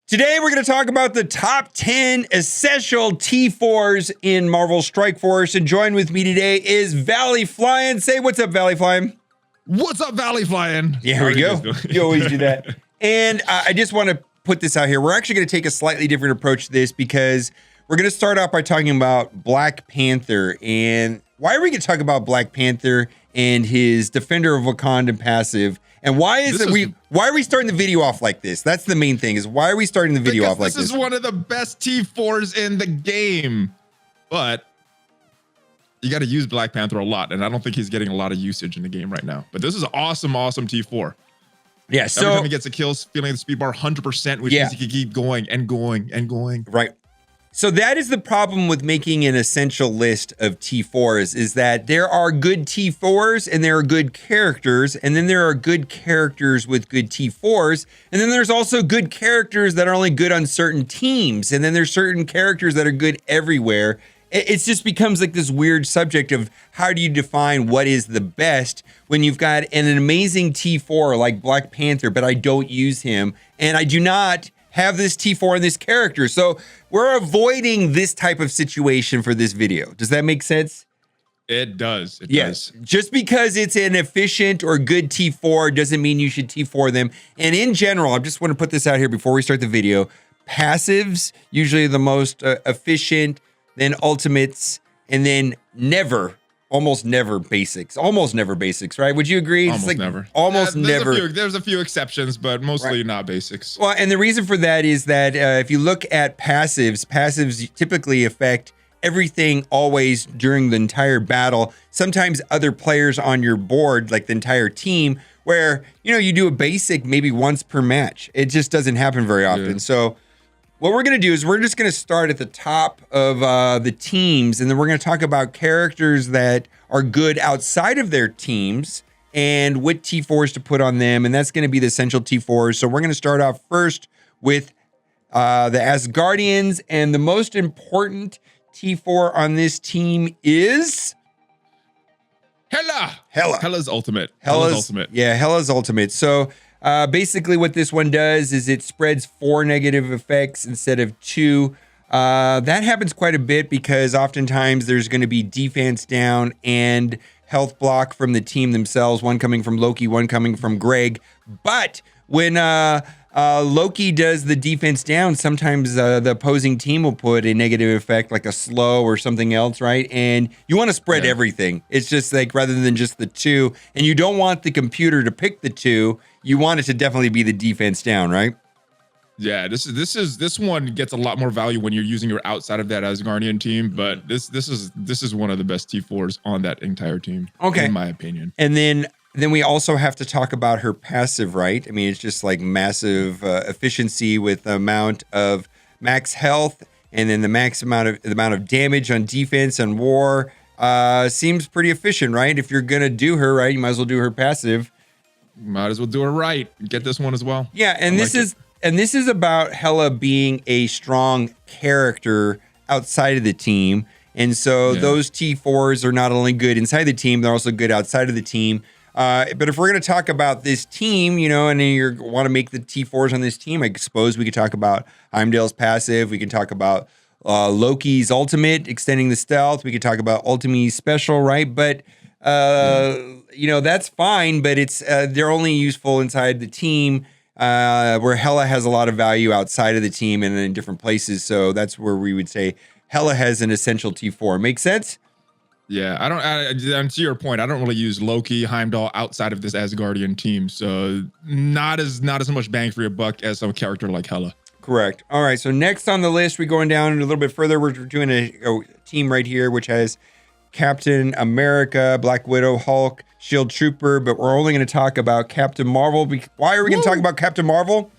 Today, we're going to talk about the top 10 essential T4s in Marvel Strike Force. And join with me today is Valley Flying. Say what's up, Valley Flying. What's up, Valley Flying? Yeah, here we go. You always do that. And I just want to put this out here. We're actually going to take a slightly different approach to this because we're going to start off by talking about Black Panther. And why are we going to talk about Black Panther and his Defender of Wakanda passive? And why are we starting the video off like this? That's the main thing, is why are we starting the video off like this? This is one of the best T4s in the game, but you got to use Black Panther a lot, and I don't think he's getting a lot of usage in the game right now. But this is an awesome T4. Yeah, so every time he gets a kill, feeling the speed bar 100%, which means he can keep going and going and going. Right. So that is the problem with making an essential list of T4s, is that there are good T4s and there are good characters, and then there are good characters with good T4s, and then there's also good characters that are only good on certain teams, and then there's certain characters that are good everywhere. It just becomes like this weird subject of how do you define what is the best when you've got an amazing T4 like Black Panther, but I don't use him, and I do not have this T4 in this character. So we're avoiding this type of situation for this video. Does that make sense? It does. It yes. does. Just because it's an efficient or good T4 doesn't mean you should T4 them. And in general, I just want to put this out here before we start the video. Passives, usually the most efficient, then ultimates, and then almost never basics. Almost never basics, right? Would you agree? Almost never. Almost never. There's a few exceptions, but mostly not basics. Well, and the reason for that is that if you look at passives typically affect everything always during the entire battle. Sometimes other players on your board, like the entire team, where, you do a basic maybe once per match. It just doesn't happen very often. Yeah. So what we're going to do is we're just going to start at the top of the teams, and then we're going to talk about characters that are good outside of their teams and what T4s to put on them, and that's going to be the essential T4s. So we're going to start off first with the Asgardians, and the most important T4 on this team is Hela. Hela's ultimate. Hela's ultimate. Yeah, Hela's ultimate. So basically what this one does is it spreads 4 negative effects instead of 2. That happens quite a bit because oftentimes there's going to be defense down and health block from the team themselves, one coming from Loki, one coming from Greg. But when Loki does the defense down, sometimes the opposing team will put a negative effect like a slow or something else, right? And you want to spread everything. It's just like rather than just the 2, and you don't want the computer to pick the 2. You want it to definitely be the defense down, right? Yeah, this one gets a lot more value when you're using your outside of that Asgardian team, but this is one of the best T4s on that entire team, in my opinion. And then we also have to talk about her passive, right? I mean, it's just like massive efficiency with the amount of max health, and then the amount of damage on defense and war. Seems pretty efficient, right? If you're gonna do her right, you might as well do her passive. Might as well do it right. Get this one as well. Yeah, and this is about Hela being a strong character outside of the team. And so those T4s are not only good inside the team, they're also good outside of the team. But if we're going to talk about this team, and you want to make the T4s on this team, I suppose we could talk about Heimdall's passive. We can talk about Loki's ultimate, extending the stealth. We could talk about Ultimate's special, right? But that's fine, but it's they're only useful inside the team, where Hela has a lot of value outside of the team and in different places. So that's where we would say Hela has an essential T4. Make sense? Yeah, and to your point, I don't really use Loki, Heimdall outside of this Asgardian team, so not as much bang for your buck as some character like Hela. Correct. All right, so next on the list, we're going down a little bit further. We're doing a team right here, which has Captain America, Black Widow, Hulk, Shield Trooper, but we're only going to talk about Captain Marvel. Why are we going to talk about Captain Marvel?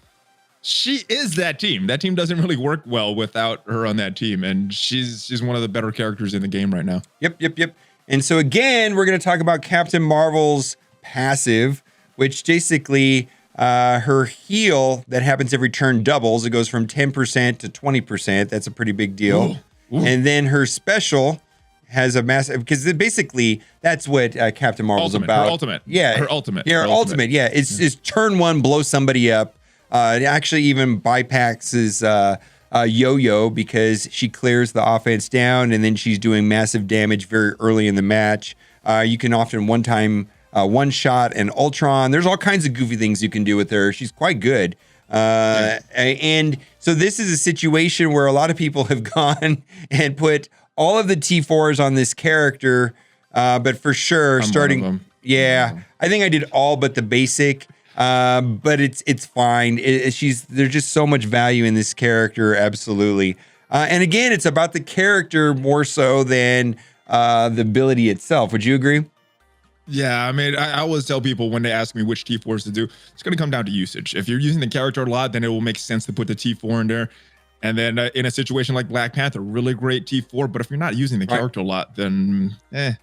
She is that team. That team doesn't really work well without her on that team, and she's one of the better characters in the game right now. Yep. And so again, we're going to talk about Captain Marvel's passive, which basically her heal that happens every turn doubles. It goes from 10% to 20%. That's a pretty big deal. Ooh. And then her special has a massive, because basically that's what Captain Marvel's about. Her ultimate. Yeah. Her ultimate. Yeah, her ultimate. Yeah. It's turn 1, blow somebody up. It actually even bypasses Yo-Yo because she clears the offense down and then she's doing massive damage very early in the match. You can often one shot an Ultron. There's all kinds of goofy things you can do with her. She's quite good. And so this is a situation where a lot of people have gone and put all of the T4s on this character. But for sure, starting, I think I did all but the basic. But it's fine. There's just so much value in this character, absolutely. And again, it's about the character more so than the ability itself. Would you agree? Yeah, I mean, I always tell people when they ask me which T4s to do, it's going to come down to usage. If you're using the character a lot, then it will make sense to put the T4 in there. And then in a situation like Black Panther, really great T4. But if you're not using the character a lot, then I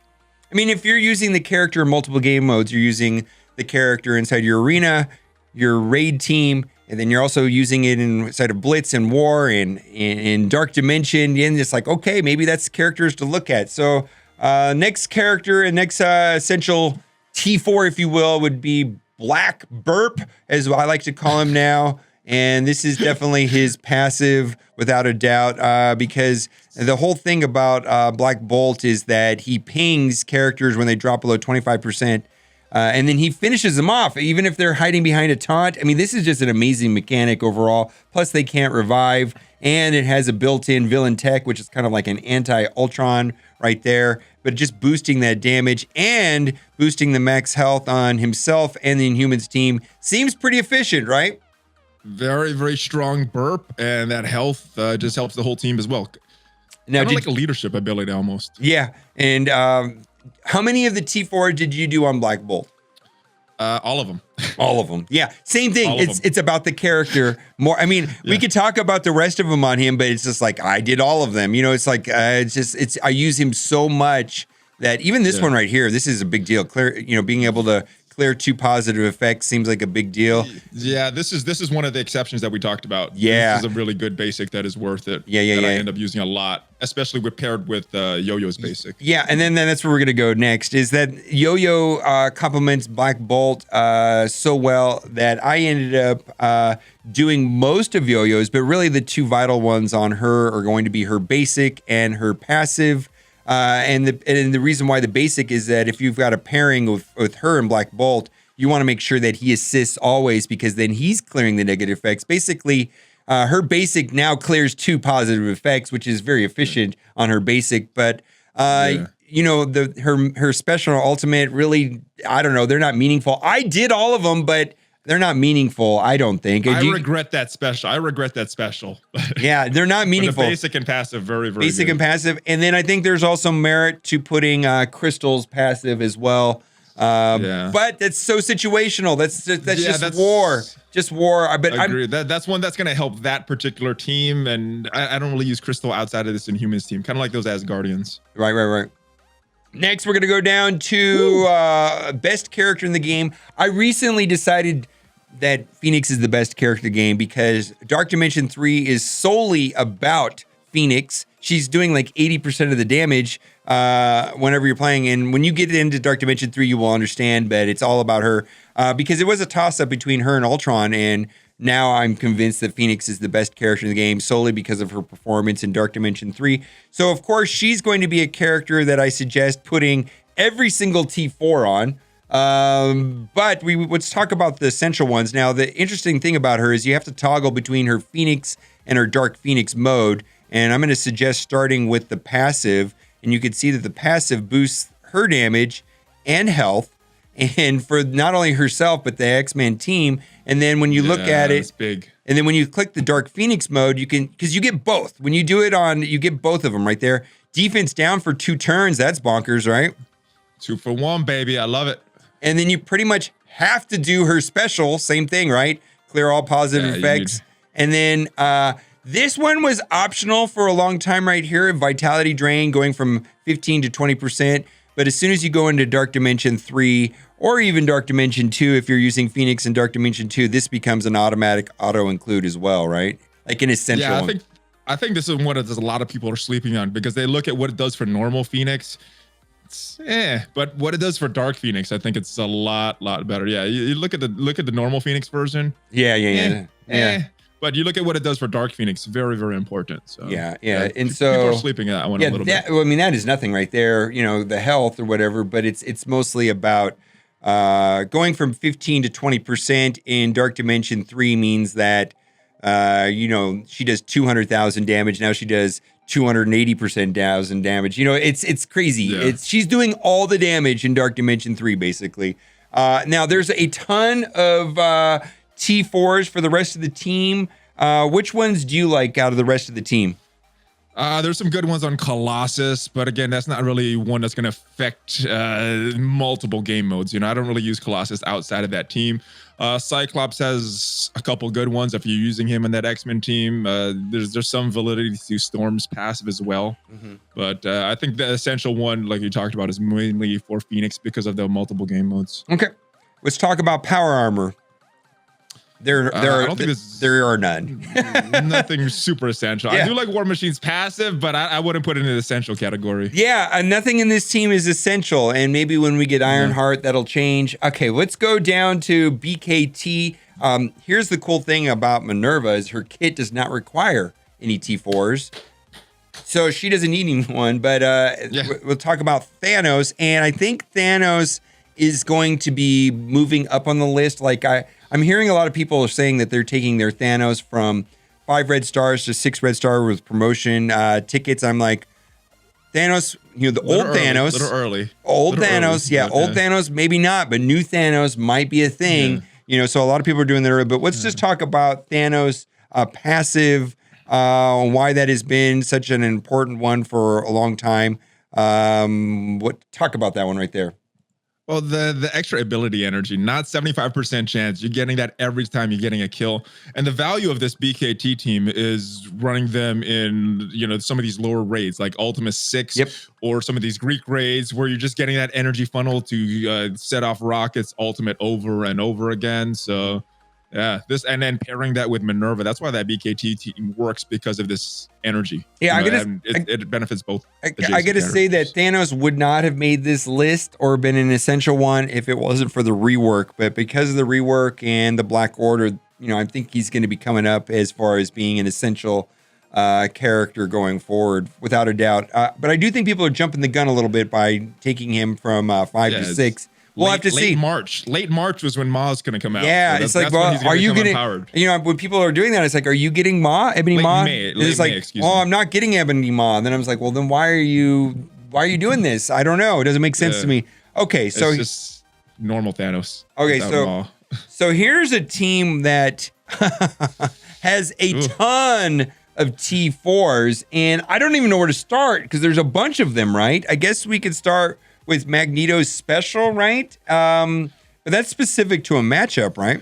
mean, if you're using the character in multiple game modes, you're using the character inside your arena, your raid team, and then you're also using it inside of Blitz and War and in Dark Dimension. And it's like, okay, maybe that's characters to look at. So next character and next essential T4, if you will, would be Black Burp, as I like to call him now. And this is definitely his passive, without a doubt, because the whole thing about Black Bolt is that he pings characters when they drop below 25%. And then he finishes them off, even if they're hiding behind a taunt. I mean, this is just an amazing mechanic overall. Plus, they can't revive. And it has a built-in villain tech, which is kind of like an anti-Ultron right there. But just boosting that damage and boosting the max health on himself and the Inhumans team seems pretty efficient, right? Very, very strong burp. And that health just helps the whole team as well. Now, kind of like a leadership ability almost. Yeah. And how many of the T4 did you do on Black Bolt? All of them. All of them. Yeah. Same thing. It's about the character more. I mean, we could talk about the rest of them on him, but it's just like, I did all of them. You know, it's like, I use him so much that even this one right here, this is a big deal. Being able to clear 2 positive effects seems like a big deal. Yeah, this is one of the exceptions that we talked about. Yeah, this is a really good basic that is worth it. Yeah. I end up using a lot, especially paired with Yo-Yo's basic. Yeah, and then that's where we're gonna go next. Is that Yo-Yo complements Black Bolt so well that I ended up doing most of Yo-Yo's, but really the 2 vital ones on her are going to be her basic and her passive. And the reason why the basic is that if you've got a pairing with her and Black Bolt, you want to make sure that he assists always, because then he's clearing the negative effects. Basically, her basic now clears 2 positive effects, which is very efficient on her basic. But her special or ultimate, really, I don't know, they're not meaningful. I did all of them, but they're not meaningful, I don't think. I regret that special. Yeah, they're not meaningful. The basic and passive, very, very basic good. and passive. And then I think there's also merit to putting Crystal's passive as well. But that's so situational. That's just war. Just war. But I agree. That's one that's going to help that particular team. And I don't really use Crystal outside of this Inhumans team. Kind of like those Asgardians. Right. Next, we're going to go down to best character in the game. I recently decided that Phoenix is the best character in the game because Dark Dimension 3 is solely about Phoenix. She's doing like 80% of the damage whenever you're playing. And when you get into Dark Dimension 3, you will understand that it's all about her because it was a toss-up between her and Ultron. And now I'm convinced that Phoenix is the best character in the game solely because of her performance in Dark Dimension 3. So, of course, she's going to be a character that I suggest putting every single T4 on. But let's talk about the essential ones. Now, the interesting thing about her is you have to toggle between her Phoenix and her Dark Phoenix mode. And I'm going to suggest starting with the passive. And you can see that the passive boosts her damage and health. And for not only herself, but the X-Men team. And then when you look at it, it's big. And then when you click the Dark Phoenix mode, because you get both. When you do it you get both of them right there. Defense down for 2 turns. That's bonkers, right? 2 for 1, baby. I love it. And then you pretty much have to do her special. Same thing, right? Clear all positive effects. And then this one was optional for a long time right here. Vitality drain going from 15 to 20%. But as soon as you go into Dark Dimension 3 or even Dark Dimension 2, if you're using Phoenix in Dark Dimension 2, this becomes an automatic auto-include as well, right? Like an essential one. I think this is one that a lot of people are sleeping on because they look at what it does for normal Phoenix. But what it does for Dark Phoenix, I think it's a lot better. Yeah, you look at the normal Phoenix version. Yeah. But you look at what it does for Dark Phoenix, very, very important. So yeah. And so people are sleeping at that one a little bit. Well, I mean, that is nothing right there, the health or whatever, but it's mostly about going from 15 to 20% in Dark Dimension 3 means that she does 200,000 damage. Now she does 280% damage. It's crazy. Yeah. She's doing all the damage in Dark Dimension 3, basically. Now there's a ton of T4s for the rest of the team. Which ones do you like out of the rest of the team? There's some good ones on Colossus, but again, that's not really one that's going to affect multiple game modes. I don't really use Colossus outside of that team. Cyclops has a couple good ones if you're using him in that X-Men team. There's some validity to Storm's passive as well. Mm-hmm. But I think the essential one, like you talked about, is mainly for Phoenix because of the multiple game modes. Okay, let's talk about power armor. There are none. Nothing super essential. Yeah. I do like War Machine's passive, but I wouldn't put it in the essential category. Yeah, nothing in this team is essential, and maybe when we get Ironheart, that'll change. Okay, let's go down to BKT. Here's the cool thing about Minerva is her kit does not require any T4s, so she doesn't need anyone. But we'll talk about Thanos, and I think Thanos is going to be moving up on the list. I'm hearing a lot of people are saying that they're taking their Thanos from 5 red stars to 6 red star with promotion tickets. I'm like, Thanos, the old Thanos. A little early. Old Thanos, old Thanos, maybe not, but new Thanos might be a thing. Yeah. So a lot of people are doing that early. But let's just talk about Thanos passive, why that has been such an important one for a long time. Talk about that one right there. Well, the extra ability energy, not 75% chance. You're getting that every time you're getting a kill. And the value of this BKT team is running them in, some of these lower raids, like Ultima 6 or some of these Greek raids where you're just getting that energy funnel to set off rockets ultimate over and over again. So yeah, and then pairing that with Minerva, that's why that BKT team works, because of this energy. Yeah, it benefits both. I gotta say that Thanos would not have made this list or been an essential one if it wasn't for the rework. But because of the rework and the Black Order, I think he's going to be coming up as far as being an essential character going forward, without a doubt. But I do think people are jumping the gun a little bit by taking him from 5 to 6. We'll have to see. Late March was when Ma's going to come out. Yeah, so it's like, well, are you getting? When people are doing that, it's like, are you getting Ma, Ebony Ma? It's like, I'm not getting Ebony Ma. And then I was like, well, then why are you doing this? I don't know. It doesn't make sense to me. Okay, so it's just normal Thanos. Okay, so here's a team that has a ton of T4s, and I don't even know where to start because there's a bunch of them, right? I guess we could start with Magneto's special, right? But that's specific to a matchup, right?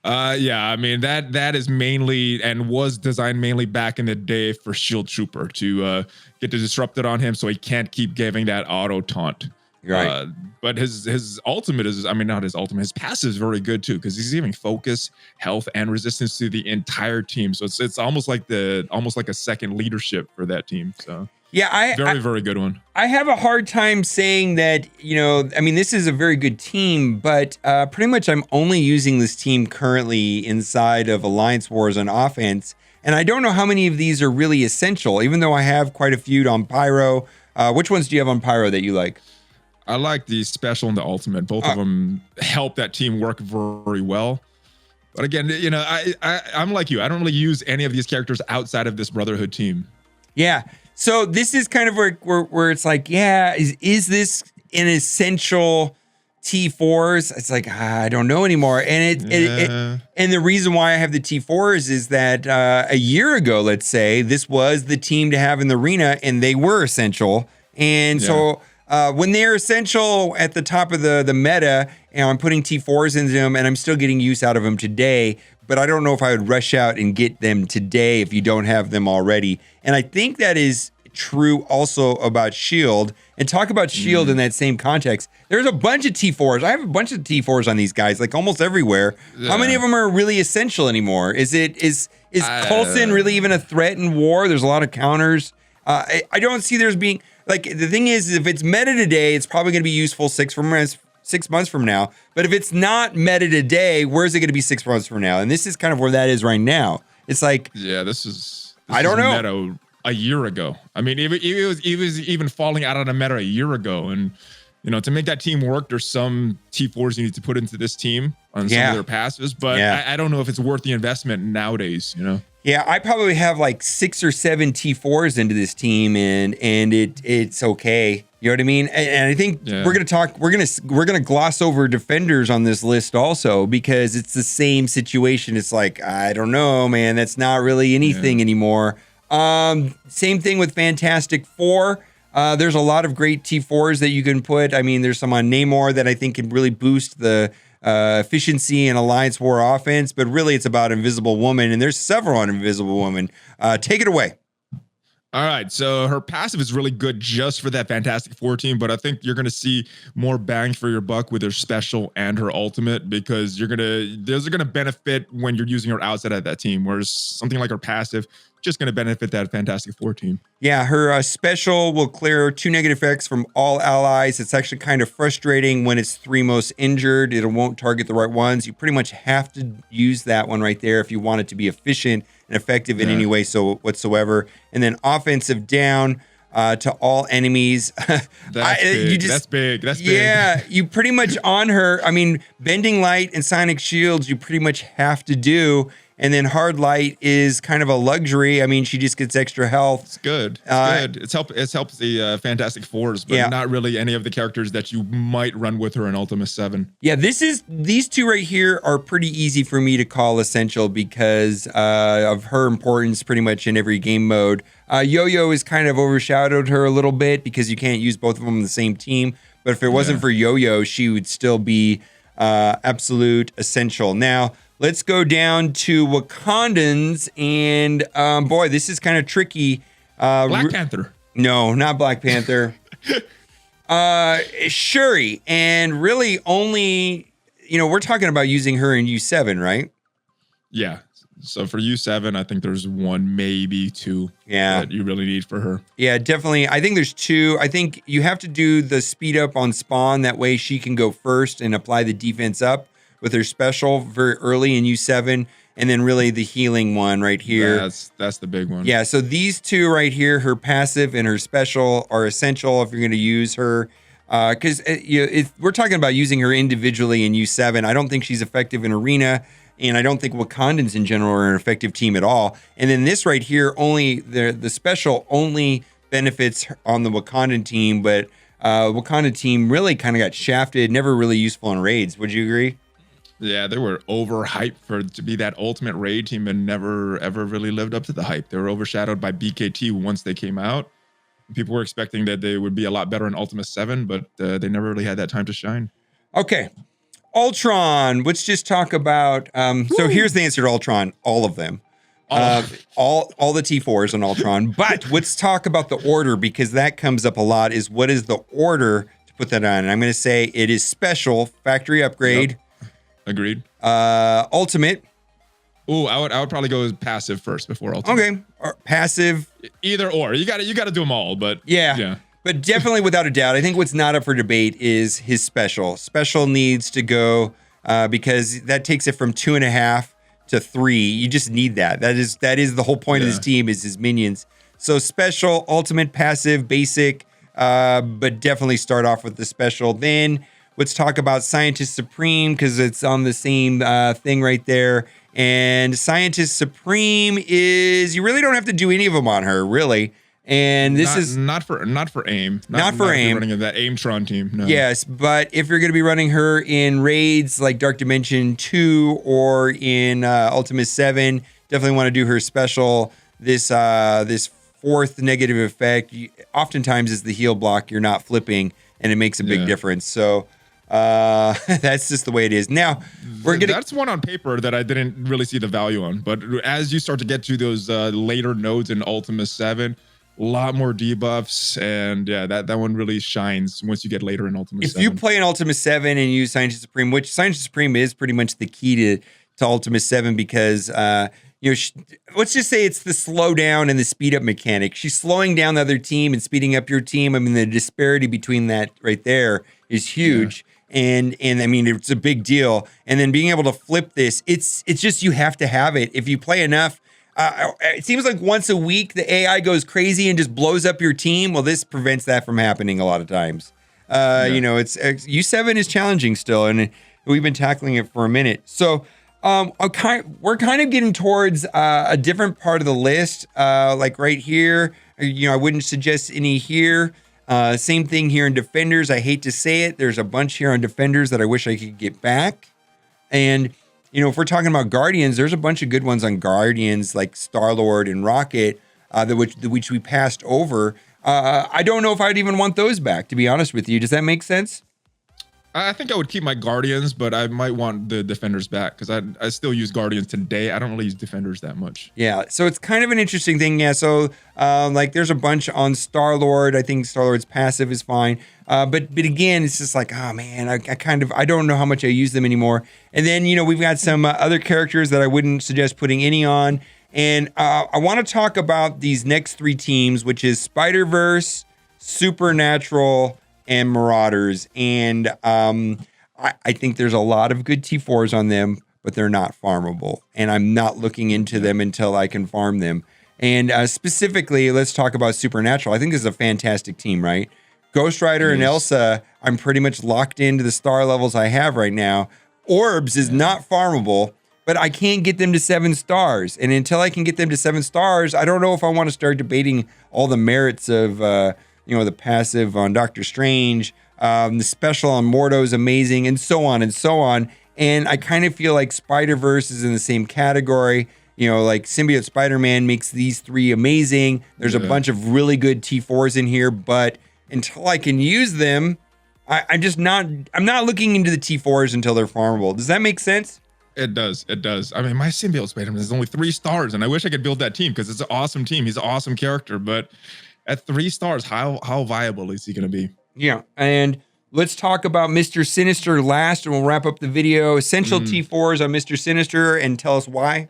Yeah, I mean that is mainly and was designed mainly back in the day for Shield Trooper to get the disrupted on him, so he can't keep giving that auto taunt. Right. But his ultimate is, not his ultimate, his passive is very good too, because he's giving focus, health, and resistance to the entire team. So it's almost like a second leadership for that team. So. Yeah, very good one. I have a hard time saying that, this is a very good team, but pretty much I'm only using this team currently inside of Alliance Wars on offense. And I don't know how many of these are really essential, even though I have quite a few on Pyro. Which ones do you have on Pyro that you like? I like the special and the ultimate. Both of them help that team work very well. But again, I'm like you. I don't really use any of these characters outside of this Brotherhood team. Yeah. So this is kind of where it's like, is this an essential T4s? It's like, I don't know anymore. And and the reason why I have the T4s is that a year ago, let's say, this was the team to have in the arena, and they were essential. And so when they're essential at the top of the meta, and I'm putting T4s into them, and I'm still getting use out of them today, but I don't know if I would rush out and get them today if you don't have them already. And I think that is true also about S.H.I.E.L.D. And talk about S.H.I.E.L.D. in that same context. There's a bunch of T4s. I have a bunch of T4s on these guys, like almost everywhere. Yeah. How many of them are really essential anymore? Is Coulson really even a threat in war? There's a lot of counters. I don't see there's being like the thing is, if it's meta today, it's probably going to be useful 6 months from now. But if it's not meta today, where's it going to be 6 months from now? And this is kind of where that is right now. It's like, yeah, this I don't know. Meta a year ago. I mean, it was even falling out of the meta a year ago, and to make that team work, there's some T4s you need to put into this team on some of their passives, but I don't know if it's worth the investment nowadays. Yeah, I probably have like 6 or 7 T4s into this team, and it's okay. You know what I mean? And I think we're gonna gloss over defenders on this list also, because it's the same situation. It's like, I don't know, man, that's not really anything anymore. Same thing with Fantastic Four. There's a lot of great T4s that you can put. I mean, there's some on Namor that I think can really boost the efficiency and Alliance War offense, but really it's about Invisible Woman, and there's several on Invisible Woman. Take it away. All right, so her passive is really good just for that Fantastic Four team, but I think you're going to see more bang for your buck with her special and her ultimate, because those are going to benefit when you're using her outside of that team, whereas something like her passive just going to benefit that Fantastic Four team. Yeah, her special will clear 2 negative effects from all allies. It's actually kind of frustrating when it's 3 most injured. It won't target the right ones. You pretty much have to use that one right there if you want it to be efficient and effective in any way whatsoever. And then offensive down to all enemies. That's big. Yeah, you pretty much on her. I mean, bending light and sonic shields, you pretty much have to do. And then hard light is kind of a luxury. I mean, she just gets extra health. It's good. It's helped the Fantastic Fours, but not really any of the characters that you might run with her in Ultimate 7. Yeah, these two right here are pretty easy for me to call essential because of her importance pretty much in every game mode. Yo-Yo has kind of overshadowed her a little bit because you can't use both of them on the same team. But if it wasn't for Yo-Yo, she would still be absolute essential. Now, let's go down to Wakandans, and boy, this is kind of tricky. Black Panther. No, not Black Panther. Shuri, and really only, we're talking about using her in U7, right? Yeah. So for U7, I think there's 1, maybe 2 that you really need for her. Yeah, definitely. I think there's 2. I think you have to do the speed up on spawn. That way she can go first and apply the defense up with her special very early in U7, and then really the healing one right here. That's the big one. Yeah, so these 2 right here, her passive and her special, are essential if you're going to use her. Because we're talking about using her individually in U7. I don't think she's effective in Arena, and I don't think Wakandans in general are an effective team at all. And then this right here, only the special only benefits on the Wakandan team, but Wakandan team really kind of got shafted, never really useful in raids. Would you agree? Yeah, they were overhyped to be that ultimate raid team and never, ever really lived up to the hype. They were overshadowed by BKT once they came out. People were expecting that they would be a lot better in Ultimate 7, but they never really had that time to shine. Okay. Ultron. Let's just talk about... so here's the answer to Ultron. All of them. All the T4s on Ultron. But let's talk about the order, because that comes up a lot, is what is the order to put that on? And I'm going to say it is special, factory upgrade. Yep. Agreed. Ultimate. Ooh, I would probably go with passive first before ultimate. Okay. Or passive. Either or. You got to do them all, but yeah. But definitely without a doubt, I think what's not up for debate is his special. Special needs to go because that takes it from 2.5 to 3. You just need that. That is the whole point of this team, is his minions. So special, ultimate, passive, basic, but definitely start off with the special. Then let's talk about Scientist Supreme, because it's on the same thing right there. And Scientist Supreme is, you really don't have to do any of them on her, really. And this is not for aim. Not for aim. Running that Aimtron team. No. Yes, but if you're going to be running her in raids like Dark Dimension 2 or in Ultimate 7, definitely want to do her special. This 4th negative effect oftentimes is the heal block. You're not flipping, and it makes a big difference. So that's just the way it is. Now that's one on paper that I didn't really see the value on, but as you start to get to those later nodes in Ultimate 7, a lot more debuffs, and that one really shines once you get later in Ultimate 7. If you play in Ultimate 7 and use Scientist Supreme, which Scientist Supreme is pretty much the key to Ultimate 7, because let's just say it's the slow down and the speed up mechanic. She's slowing down the other team and speeding up your team. I mean, the disparity between that right there is huge. And I mean, it's a big deal. And then being able to flip this, it's just, you have to have it. If you play enough, it seems like once a week, the AI goes crazy and just blows up your team. Well, this prevents that from happening a lot of times. It's U7 is challenging still, and we've been tackling it for a minute. So we're kind of getting towards a different part of the list, like right here. I wouldn't suggest any here. Same thing here in Defenders. I hate to say it. There's a bunch here on Defenders that I wish I could get back. And, if we're talking about Guardians, there's a bunch of good ones on Guardians like Star-Lord and Rocket, which we passed over. I don't know if I'd even want those back, to be honest with you. Does that make sense? I think I would keep my Guardians, but I might want the Defenders back because I still use Guardians today. I don't really use Defenders that much. Yeah, so it's kind of an interesting thing. Yeah, so there's a bunch on Star-Lord. I think Star-Lord's passive is fine. But again, it's just like, oh man, I don't know how much I use them anymore. And then, we've got some other characters that I wouldn't suggest putting any on. And I want to talk about these next three teams, which is Spider-Verse, Supernatural, and Marauders. And I think there's a lot of good T4s on them, but they're not farmable. And I'm not looking into them until I can farm them. And specifically, let's talk about Supernatural. I think this is a fantastic team, right? Ghost Rider and Elsa, I'm pretty much locked into the star levels I have right now. Orbs is not farmable, but I can't get them to 7 stars. And until I can get them to 7 stars, I don't know if I want to start debating all the merits of, the passive on Doctor Strange, the special on Mordo is amazing, and so on and so on. And I kind of feel like Spider-Verse is in the same category. Like Symbiote Spider-Man makes these three amazing. There's a bunch of really good T4s in here, but until I can use them, I'm not looking into the T4s until they're farmable. Does that make sense? It does. I mean, my Symbiote Spider-Man is only 3 stars, and I wish I could build that team because it's an awesome team. He's an awesome character, but at 3 stars, how viable is he going to be? Yeah, and let's talk about Mr. Sinister last, and we'll wrap up the video. Essential T4s on Mr. Sinister, and tell us why.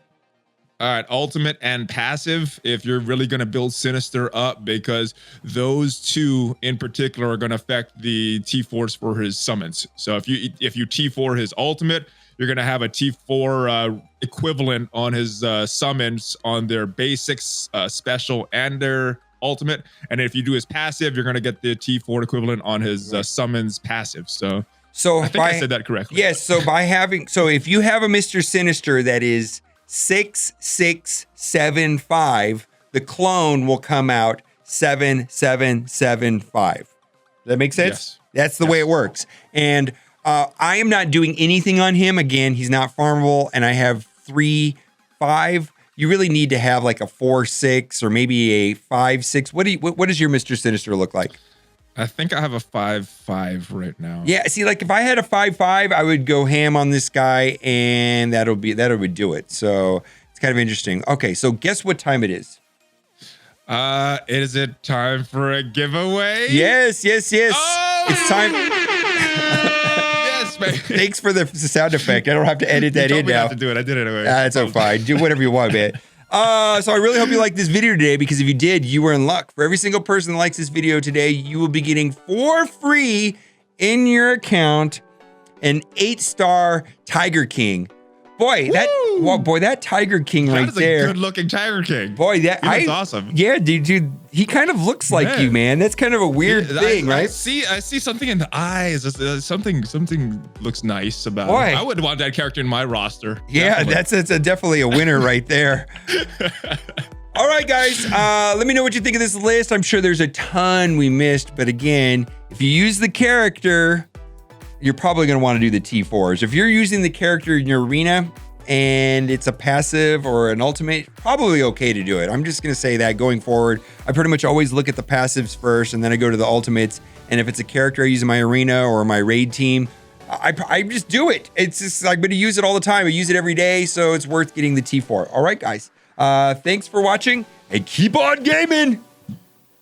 All right, ultimate and passive, if you're really going to build Sinister up, because those two in particular are going to affect the T4s for his summons. So if you T4 his ultimate, you're going to have a T4 equivalent on his summons on their basics, special, and their ultimate. And if you do his passive, you're going to get the T4 equivalent on his summons passive. So I think I said that correctly. Yes. So if you have a Mr. Sinister that is 6675, the clone will come out 7775. Does that make sense? Yes. That's the way it works. And I am not doing anything on him. Again, he's not farmable, and I have 3, 5. You really need to have like a 4-6 or maybe a 5-6. What does your Mr. Sinister look like? I think I have a 5-5 right now. Yeah, see, like if I had a 5-5, I would go ham on this guy, and that would do it. So it's kind of interesting. Okay, so guess what time it is? Is it time for a giveaway? Yes. Oh! It's time. Yes, man. Thanks for the sound effect. I don't have to edit that in now. I have to do it. I did it anyway. It's so fine. Do whatever you want, man. So I really hope you liked this video today, because if you did, you were in luck. For every single person that likes this video today, you will be getting for free in your account an 8-star Tiger King. Boy, that Tiger King right there. That is a good-looking Tiger King. Boy, that's awesome. Yeah, dude, he kind of looks like you, man. That's kind of a weird thing, right? I see something in the eyes. Something looks nice about him. I would want that character in my roster. Yeah, definitely. that's definitely a winner right there. All right, guys, let me know what you think of this list. I'm sure there's a ton we missed, but again, if you use the character, you're probably going to want to do the T4s. If you're using the character in your arena and it's a passive or an ultimate, probably okay to do it. I'm just going to say that going forward. I pretty much always look at the passives first, and then I go to the ultimates. And if it's a character I use in my arena or my raid team, I just do it. It's just, I'm going to use it all the time. I use it every day, so it's worth getting the T4. All right, guys. Thanks for watching, and keep on gaming.